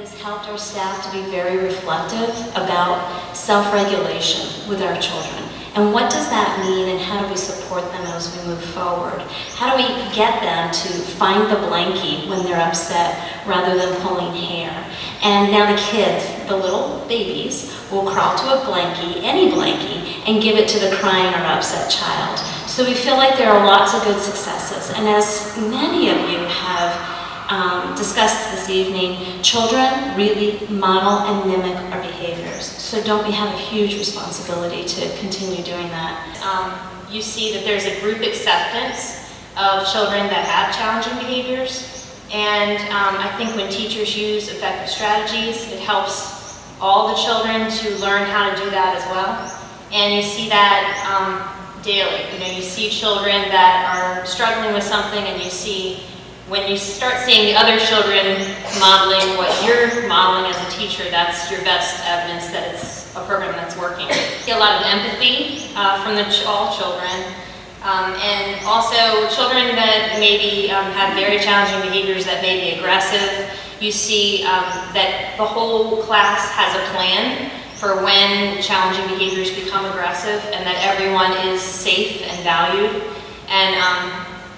has helped our staff to be very reflective about self-regulation with our children. And what does that mean, and how do we support them as we move forward? How do we get them to find the blankie when they're upset rather than pulling hair? And now the kids, the little babies, will crawl to a blankie, any blankie, and give it to the crying or upset child. So we feel like there are lots of good successes. And as many of you have discussed this evening, children really model and mimic our behaviors. So don't we have a huge responsibility to continue doing that? You see that there's a group acceptance of children that have challenging behaviors. And I think when teachers use effective strategies, it helps all the children to learn how to do that as well. And you see that daily. You know, you see children that are struggling with something, and you see, when you start seeing the other children modeling what you're modeling as a teacher, that's your best evidence that it's a program that's working. You see a lot of empathy from all children. And also children that maybe have very challenging behaviors that may be aggressive. You see that the whole class has a plan for when challenging behaviors become aggressive, and that everyone is safe and valued. And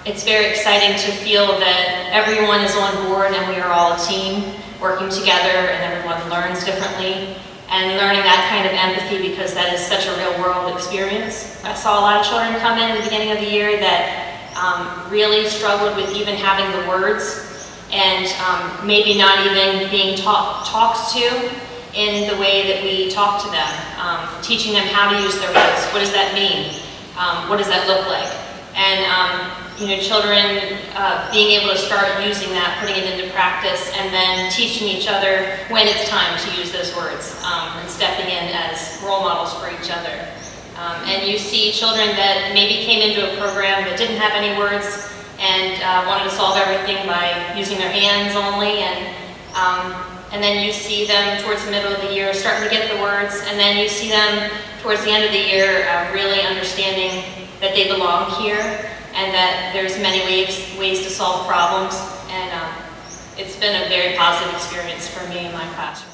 it's very exciting to feel that everyone is on board and we are all a team working together, and everyone learns differently. And learning that kind of empathy, because that is such a real world experience. I saw a lot of children come in at the beginning of the year that really struggled with even having the words, and maybe not even being talked to in the way that we talk to them. Teaching them how to use their voice. What does that mean? What does that look like? And you know, children being able to start using that, putting it into practice, and then teaching each other when it's time to use those words, and stepping in as role models for each other. And you see children that maybe came into a program that didn't have any words and wanted to solve everything by using their hands only, and then you see them towards the middle of the year starting to get the words, and then you see them towards the end of the year really understanding that they belong here, and that there's many ways to solve problems. And it's been a very positive experience for me in my classroom.